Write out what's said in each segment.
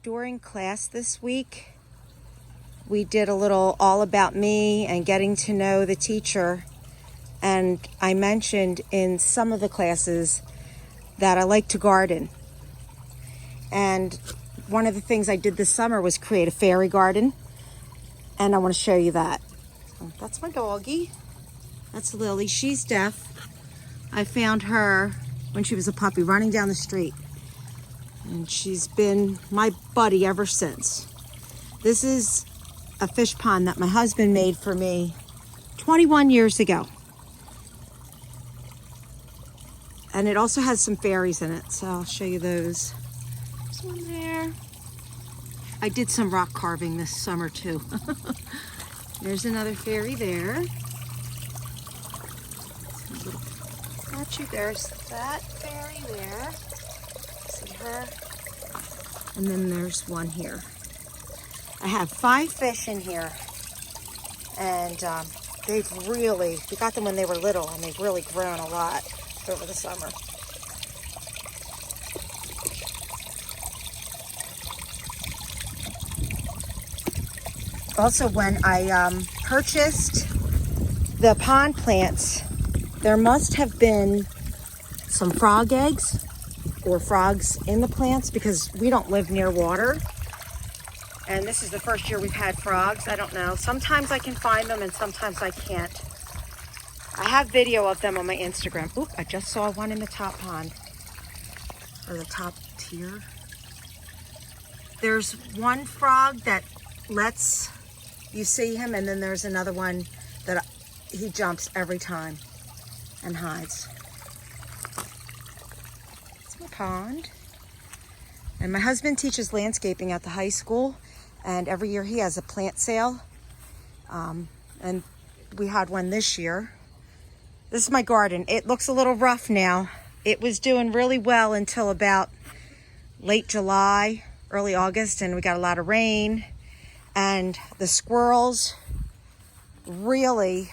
During class this week, we did a little all about me and getting to know the teacher. And I mentioned in some of the classes that I like to garden. And one of the things I did this summer was create a fairy garden. And I want to show you that. So that's my doggie. That's Lily. She's deaf. I found her when she was a puppy running down the street. And she's been my buddy ever since. This is a fish pond that my husband made for me 21 years ago. And it also has some fairies in it, so I'll show you those. There's one there. I did some rock carving this summer too. There's another fairy there. Statue. There's that fairy there. See her? And then there's one here. I have 5 fish in here, and we got them when they were little, and they've really grown a lot over the summer. Also, when I purchased the pond plants, there must have been some frog eggs or frogs in the plants because we don't live near water. And this is the first year we've had frogs. I don't know. Sometimes I can find them and sometimes I can't. I have video of them on my Instagram. Oop, I just saw one in the top pond. Or the top tier. There's one frog that lets you see him, and then there's another one that he jumps every time and hides. It's my pond. And my husband teaches landscaping at the high school, and every year he has a plant sale. And we had one this year. This is my garden. It looks a little rough now. It was doing really well until about late July, early August, and we got a lot of rain. And the squirrels really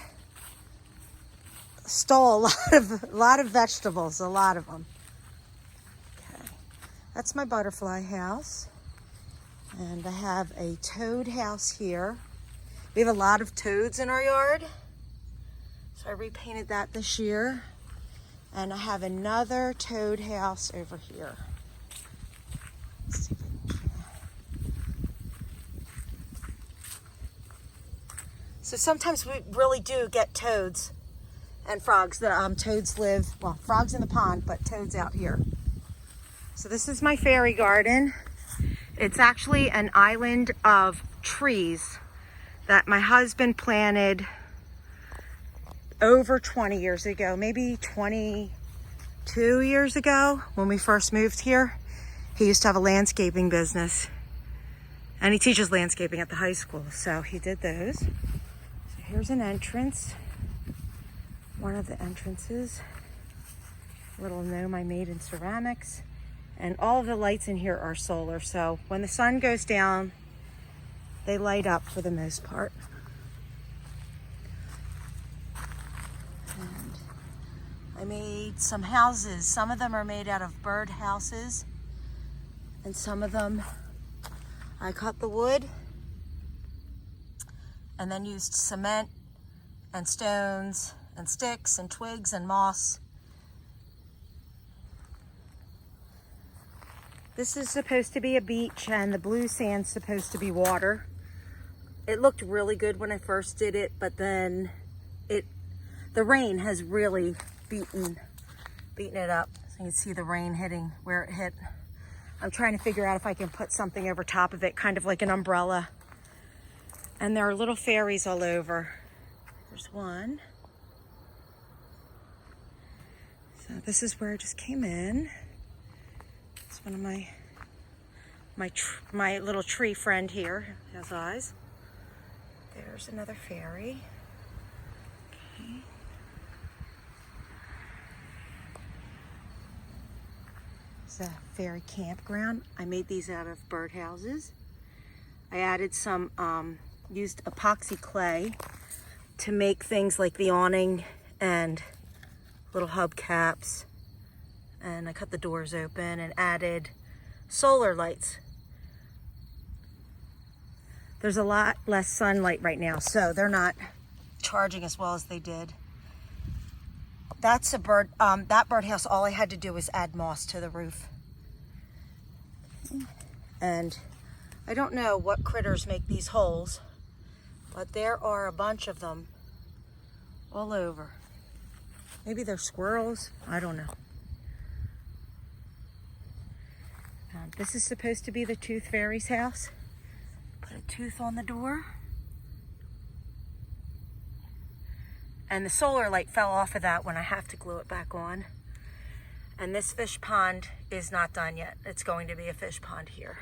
stole a lot of vegetables, a lot of them. Okay, that's my butterfly house. And I have a toad house here. We have a lot of toads in our yard. So I repainted that this year. And I have another toad house over here. Let's see if I can... So sometimes we really do get toads and frogs. Toads live, well, frogs in the pond, but toads out here. So this is my fairy garden. It's actually an island of trees that my husband planted over 20 years ago, maybe 22 years ago when we first moved here. He used to have a landscaping business, and he teaches landscaping at the high school, so he did those. So here's an entrance, one of the entrances, a little gnome I made in ceramics. And all of the lights in here are solar, so when the sun goes down, they light up for the most part. And I made some houses. Some of them are made out of bird houses, and some of them I cut the wood and then used cement and stones and sticks and twigs and moss. This is supposed to be a beach, and the blue sand's supposed to be water. It looked really good when I first did it, but then the rain has really beaten it up. So you can see the rain hitting where it hit. I'm trying to figure out if I can put something over top of it, kind of like an umbrella. And there are little fairies all over. There's one. So this is where I just came in. It's one of my little tree friend here has eyes. There's another fairy. Okay. It's a fairy campground. I made these out of birdhouses. I added some, used epoxy clay to make things like the awning and little hubcaps. And I cut the doors open and added solar lights There's a lot less sunlight right now, so they're not charging as well as they did. That's a bird, that birdhouse, all I had to do was add moss to the roof. And I don't know what critters make these holes, but there are a bunch of them all over. Maybe they're squirrels, I don't know. This is supposed to be the Tooth Fairy's house. Put a tooth on the door. And the solar light fell off of that when I have to glue it back on. And this fish pond is not done yet. It's going to be a fish pond here.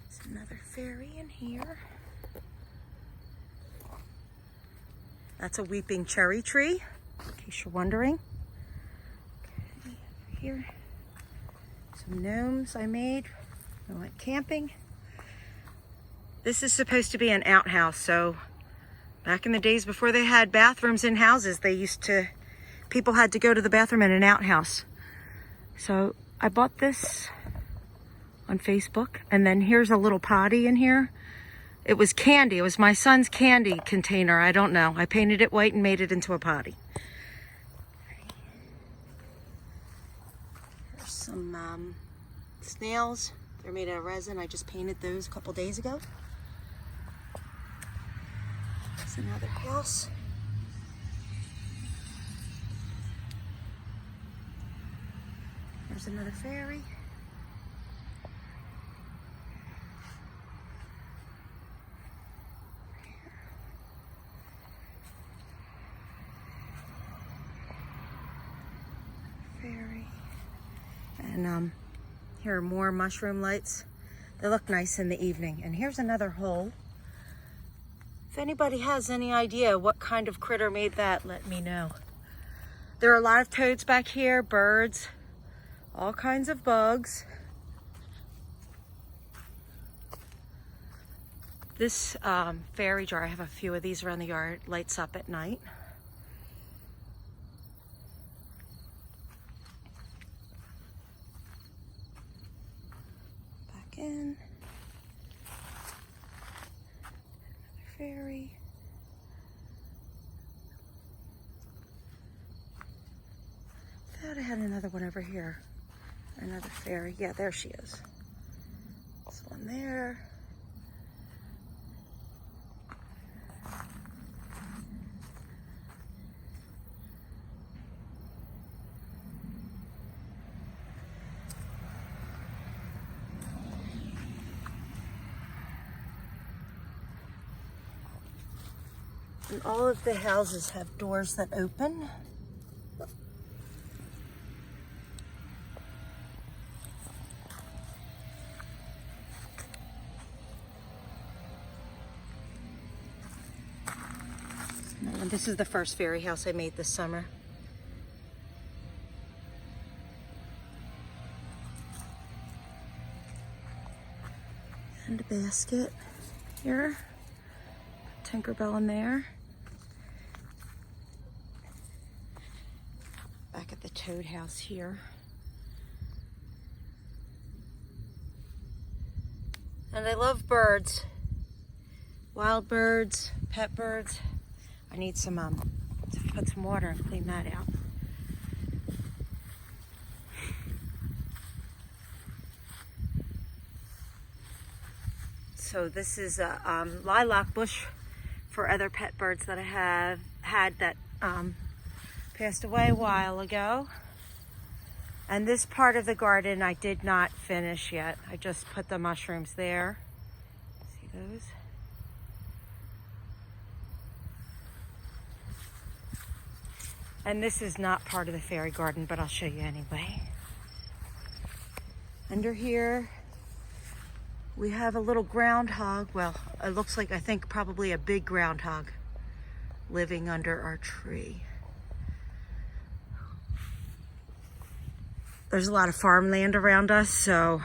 There's another fairy in here. That's a weeping cherry tree, in case you're wondering. Okay, over here. Some gnomes I made. I went camping. This is supposed to be an outhouse, so back in the days before they had bathrooms in houses, people had to go to the bathroom in an outhouse. So I bought this on Facebook, and then here's a little potty in here. It was candy. It was my son's candy container. I don't know. I painted it white and made it into a potty. There's some snails. They're made out of resin. I just painted those a couple days ago. There's another house. There's another fairy. Fairy. And here are more mushroom lights. They look nice in the evening. And here's another hole. If anybody has any idea what kind of critter made that, let me know. There are a lot of toads back here, birds, all kinds of bugs. This fairy jar, I have a few of these around the yard, lights up at night. Back in. Fairy. Thought I had another one over here. Another fairy. Yeah, there she is. There's one there. And all of the houses have doors that open. And this is the first fairy house I made this summer. And a basket here. Tinkerbell in there. Back at the toad house here. And I love birds. Wild birds, pet birds. I need some, to put some water and clean that out. So this is a lilac bush for other pet birds that I have had that passed away a while ago. And this part of the garden I did not finish yet. I just put the mushrooms there. See those? And this is not part of the fairy garden, but I'll show you anyway. Under here, we have a little groundhog. Well, it looks like, I think, probably a big groundhog living under our tree. There's a lot of farmland around us, so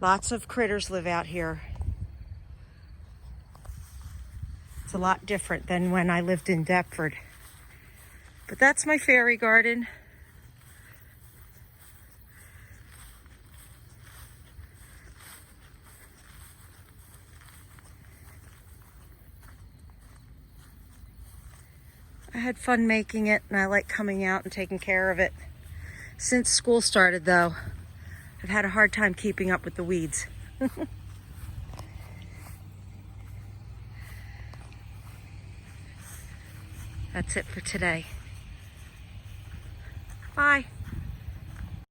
lots of critters live out here. It's a lot different than when I lived in Deptford. But that's my fairy garden. I had fun making it, and I like coming out and taking care of it. Since school started, though, I've had a hard time keeping up with the weeds. That's it for today.